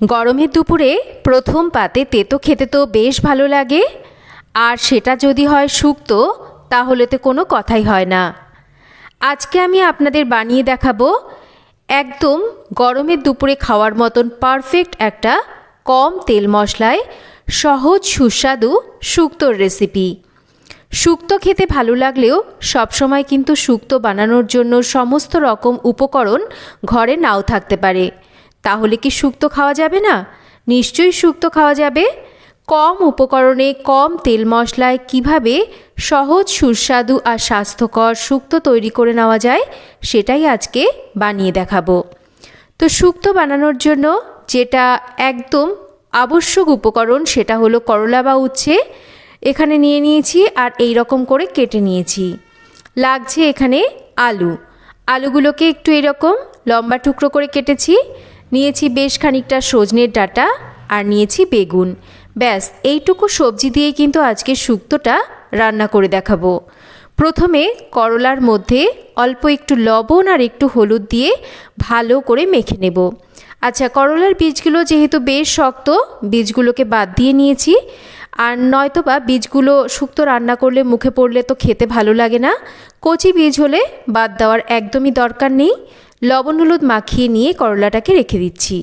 গরমের দুপুরে প্রথম পাতে তেতো খেতে তো বেশ ভালো লাগে, আর সেটা যদি হয় শুক্তো তাহলে তো কোনো কথাই হয় না। আজকে আমি আপনাদের বানিয়ে দেখাবো একদম গরমের দুপুরে খাওয়ার মতন পারফেক্ট একটা কম তেল মশলায় সহজ সুস্বাদু শুক্তোর রেসিপি। শুক্তো খেতে ভালো লাগলেও সবসময় কিন্তু শুক্তো বানানোর জন্য সমস্ত রকম উপকরণ ঘরে নাও থাকতে পারে। তাহলে কি শুক্তো খাওয়া যাবে না? নিশ্চয়ই শুক্তো খাওয়া যাবে। কম উপকরণে কম তেল মশলায় কিভাবে সহজ সুস্বাদু আর স্বাস্থ্যকর শুক্তো তৈরি করে নেওয়া যায় সেটাই আজকে বানিয়ে দেখাবো। তো শুক্তো বানানোর জন্য যেটা একদম আবশ্যক উপকরণ সেটা হলো করলা বা উচ্ছে। এখানে নিয়ে নিয়েছি আর এই রকম করে কেটে নিয়েছি। লাগছে এখানে আলুগুলোকে একটু এরকম লম্বা টুকরো করে কেটেছি। নিয়েছি বেশ খানিকটা সজনের ডাঁটা আর নিয়েছি বেগুন। ব্যাস এইটুকু সবজি দিয়েই কিন্তু আজকে শুক্তোটা রান্না করে দেখাবো। প্রথমে করলার মধ্যে অল্প একটু লবণ আর একটু হলুদ দিয়ে ভালো করে মেখে নেব। আচ্ছা, করলার বীজগুলো যেহেতু বেশ শক্ত, বীজগুলোকে বাদ দিয়ে নিয়েছি। আর নয়তো বা বীজগুলো শুক্তো রান্না করলে মুখে পড়লে তো খেতে ভালো লাগে না। কচি বীজ হলে বাদ দেওয়ার একদমই দরকার নেই। লবণ হলুদ মাখিয়ে নিয়ে করলাটাকে রেখে দিচ্ছি।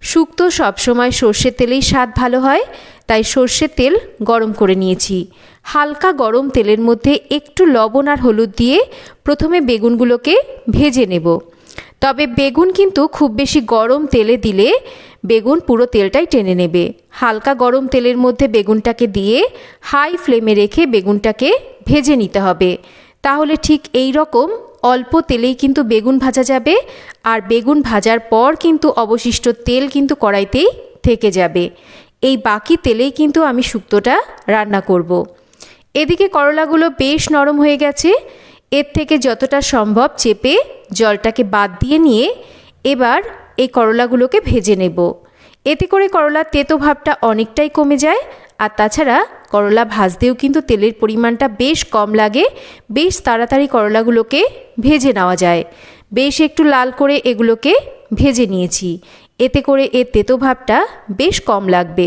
শুক্তো সবসময় সর্ষের তেলেই স্বাদ ভালো হয়, তাই সর্ষের তেল গরম করে নিয়েছি। হালকা গরম তেলের মধ্যে একটু লবণ আর হলুদ দিয়ে প্রথমে বেগুনগুলোকে ভেজে নেব। তবে বেগুন কিন্তু খুব বেশি গরম তেলে দিলে বেগুন পুরো তেলটাই টেনে নেবে। হালকা গরম তেলের মধ্যে বেগুনটাকে দিয়ে হাই ফ্লেমে রেখে বেগুনটাকে ভেজে নিতে হবে। তাহলে ঠিক এই রকম অল্প তেলেই কিন্তু বেগুন ভাজা যাবে, আর বেগুন ভাজার পর কিন্তু অবশিষ্ট তেল কিন্তু কড়াইতেই থেকে যাবে। এই বাকি তেলেই কিন্তু আমি শুক্তোটা রান্না করব। এদিকে করলাগুলো বেশ নরম হয়ে গেছে। এর থেকে যতটা সম্ভব চেপে জলটাকে বাদ দিয়ে নিয়ে এবার এই করলাগুলোকে ভেজে নেব। এতে করে করলার তেতো ভাবটা অনেকটাই কমে যায়। আর তাছাড়া করলা ভাজতেও কিন্তু তেলের পরিমাণটা বেশ কম লাগে। বেশ তাড়াতাড়ি করলাগুলোকে ভেজে নেওয়া যায়। বেশ একটু লাল করে এগুলোকে ভেজে নিয়েছি। এতে করে এর তেতো ভাবটা বেশ কম লাগবে।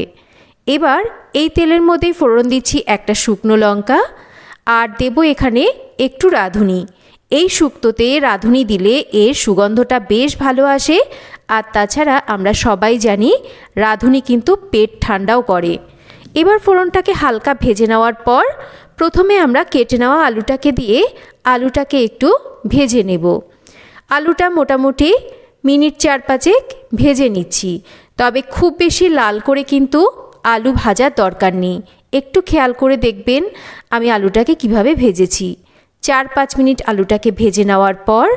এবার এই তেলের মধ্যেই ফোড়ন দিচ্ছি একটা শুকনো লঙ্কা, আর দেব এখানে একটু রাঁধুনি। এই শুক্তোতে রাঁধুনি দিলে এর সুগন্ধটা বেশ ভালো আসে। আর তাছাড়া আমরা সবাই জানি রাঁধুনি কিন্তু পেট ঠান্ডাও করে। এবার ফোড়নটাকে হালকা ভেজে নেওয়ার পর প্রথমে আমরা কেটে নেওয়া আলুটাকে দিয়ে আলুটাকে একটু ভেজে নেব। আলুটা মোটামুটি মিনিট 4-5 ভেজে নিচ্ছি। তবে খুব বেশি লাল করে কিন্তু আলু ভাজার দরকার নেই। একটু খেয়াল করে দেখবেন আমি আলুটাকে কিভাবে ভেজেছি। 4-5 মিনিট আলুটাকে ভেজে নেওয়ার পর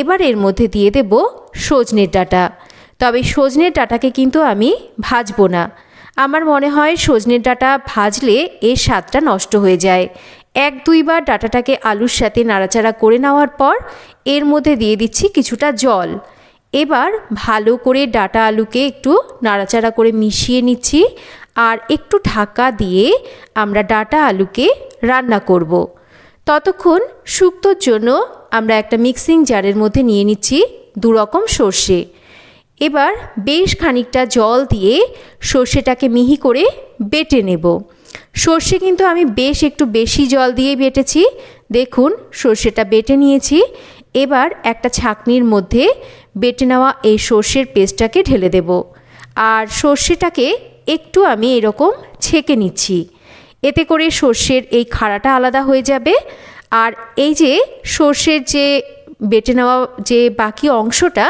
এবার এর মধ্যে দিয়ে দেব সজনের ডাঁটা। তবে সজনের ডাঁটাকে কিন্তু আমি ভাজবো না। আমার মনে হয় সজনের ডাঁটা ভাজলে এর স্বাদটা নষ্ট হয়ে যায়। 1-2 বার ডাঁটাটাকে আলুর সাথে নাড়াচাড়া করে নেওয়ার পর এর মধ্যে দিয়ে দিচ্ছি কিছুটা জল। এবার ভালো করে ডাঁটা আলুকে একটু নাড়াচাড়া করে মিশিয়ে নিচ্ছি। আর একটু ঢাকা দিয়ে আমরা ডাঁটা আলুকে রান্না করব। ততক্ষণ শুক্তোর জন্য আমরা একটা মিক্সিং জারের মধ্যে নিয়ে নিচ্ছি 2 রকম সর্ষে। এবার বেশ খানিকটা জল দিয়ে সর্ষেটাকে মিহি করে বেটে নেব। সর্ষে কিন্তু আমি বেশ একটু বেশি জল দিয়ে বেটেছি। দেখুন সর্ষেটা বেটে নিয়েছি। এবার একটা ছাঁকনির মধ্যে বেটে নেওয়া এই সর্ষের পেস্টটাকে ঢেলে দেব। আর সর্ষেটাকে একটু আমি এরকম ছেঁকে নিচ্ছি। এতে করে সর্ষের এই খাড়াটা আলাদা হয়ে যাবে। আর এই যে সর্ষের যে বেটে নেওয়া যে বাকি অংশটা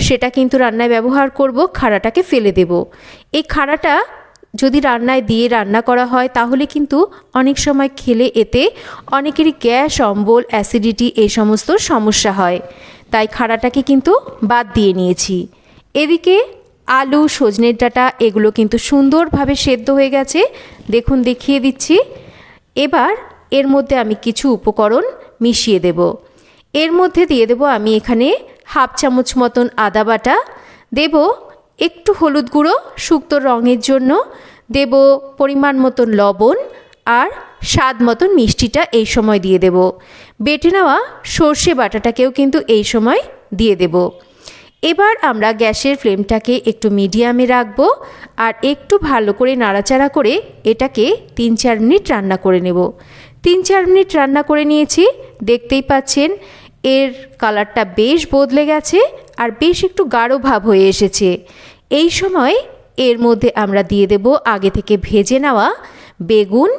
সেটা কিন্তু রান্নায় ব্যবহার করব। খাড়াটাকে ফেলে দেব। এই খাড়াটা যদি রান্নায় দিয়ে রান্না করা হয় তাহলে কিন্তু অনেক সময় খেলে এতে অনেকেরই গ্যাস, অম্বল, অ্যাসিডিটি এই সমস্ত সমস্যা হয়। তাই খাড়াটাকে কিন্তু বাদ দিয়ে নিয়েছি। এদিকে আলু, সজনের ডাঁটা এগুলো কিন্তু সুন্দরভাবে সেদ্ধ হয়ে গেছে। দেখুন দেখিয়ে দিচ্ছি। এবার এর মধ্যে আমি কিছু উপকরণ মিশিয়ে দেব। এর মধ্যে দিয়ে দেব আমি এখানে 1/2 চামচ মতন আদা বাটা, দেব একটু হলুদ গুঁড়ো শুক্তোর রঙের জন্য, দেব পরিমাণ মতন লবণ, আর স্বাদ মতন মিষ্টিটা এই সময় দিয়ে দেব। বেটে নেওয়া সর্ষে বাটাটাকেও কিন্তু এই সময় দিয়ে দেব। এবার আমরা গ্যাসের ফ্লেমটাকে একটু মিডিয়ামে রাখবো আর একটু ভালো করে নাড়াচাড়া করে এটাকে 3-4 মিনিট রান্না করে নেব। 3-4 মিনিট রান্না করে নিয়েছি। দেখতেই পাচ্ছেন এর কালারটা বেশ বদলে গেছে আর বেশ একটু গাঢ় ভাব হয়ে এসেছে। এই সময় এর মধ্যে আমরা দিয়ে দেব আগে থেকে ভেজে নেওয়া বেগুন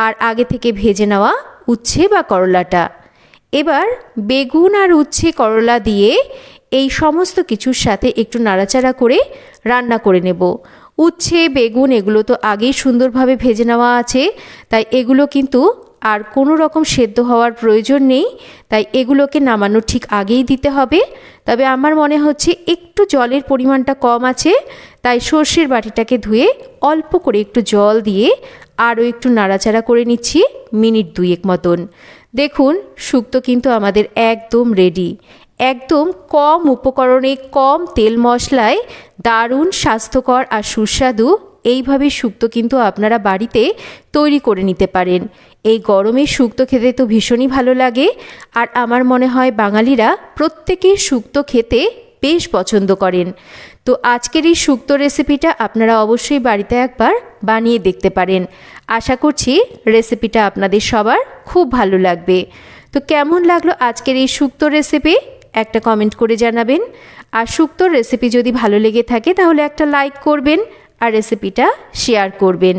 আর আগে থেকে ভেজে নেওয়া উচ্ছে বা করলাটা। এবার বেগুন আর উচ্ছে করলা দিয়ে এই সমস্ত কিছুর সাথে একটু নাড়াচাড়া করে রান্না করে নেব। উচ্ছে বেগুন এগুলো তো আগেই সুন্দরভাবে ভেজে নেওয়া আছে, তাই এগুলো কিন্তু আর কোনো রকম সেদ্ধ হওয়ার প্রয়োজন নেই, তাই এগুলোকে নামানোর ঠিক আগেই দিতে হবে। তবে আমার মনে হচ্ছে একটু জলের পরিমাণটা কম আছে, তাই সর্ষের বাটিটাকে ধুয়ে অল্প করে একটু জল দিয়ে আরও একটু নাড়াচাড়া করে নিচ্ছি মিনিট 2 মতন। দেখুন শুক্তো কিন্তু আমাদের একদম রেডি। একদম কম উপকরণে কম তেল মশলায় দারুণ স্বাস্থ্যকর আর সুস্বাদু এইভাবে শুক্তো কিন্তু আপনারা বাড়িতে তৈরি করে নিতে পারেন। এই গরমে শুক্তো খেতে তো ভীষণই ভালো লাগে, আর আমার মনে হয় বাঙালিরা প্রত্যেকেই শুক্তো খেতে বেশ পছন্দ করেন। তো আজকের এই শুক্তো রেসিপিটা আপনারা অবশ্যই বাড়িতে একবার বানিয়ে দেখতে পারেন। আশা করছি রেসিপিটা আপনাদের সবার খুব ভালো লাগবে। তো কেমন লাগলো আজকের এই শুক্তো রেসিপি একটা কমেন্ট করে জানাবেন। আর শুক্তোর রেসিপি যদি ভালো লেগে থাকে তাহলে একটা লাইক করবেন আর রেসিপিটা শেয়ার করবেন।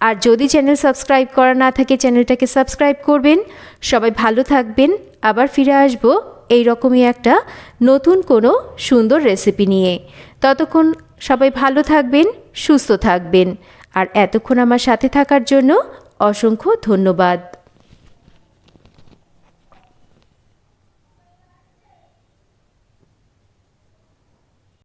আর যদি চ্যানেল সাবস্ক্রাইব করা না থাকে চ্যানেলটাকে সাবস্ক্রাইব করবেন। সবাই ভালো থাকবেন। আবার ফিরে আসবো এই রকমই একটা নতুন কোনো সুন্দর রেসিপি নিয়ে। ততক্ষণ সবাই ভালো থাকবেন, সুস্থ থাকবেন। আর এতক্ষণ আমার সাথে থাকার জন্য অসংখ্য ধন্যবাদ।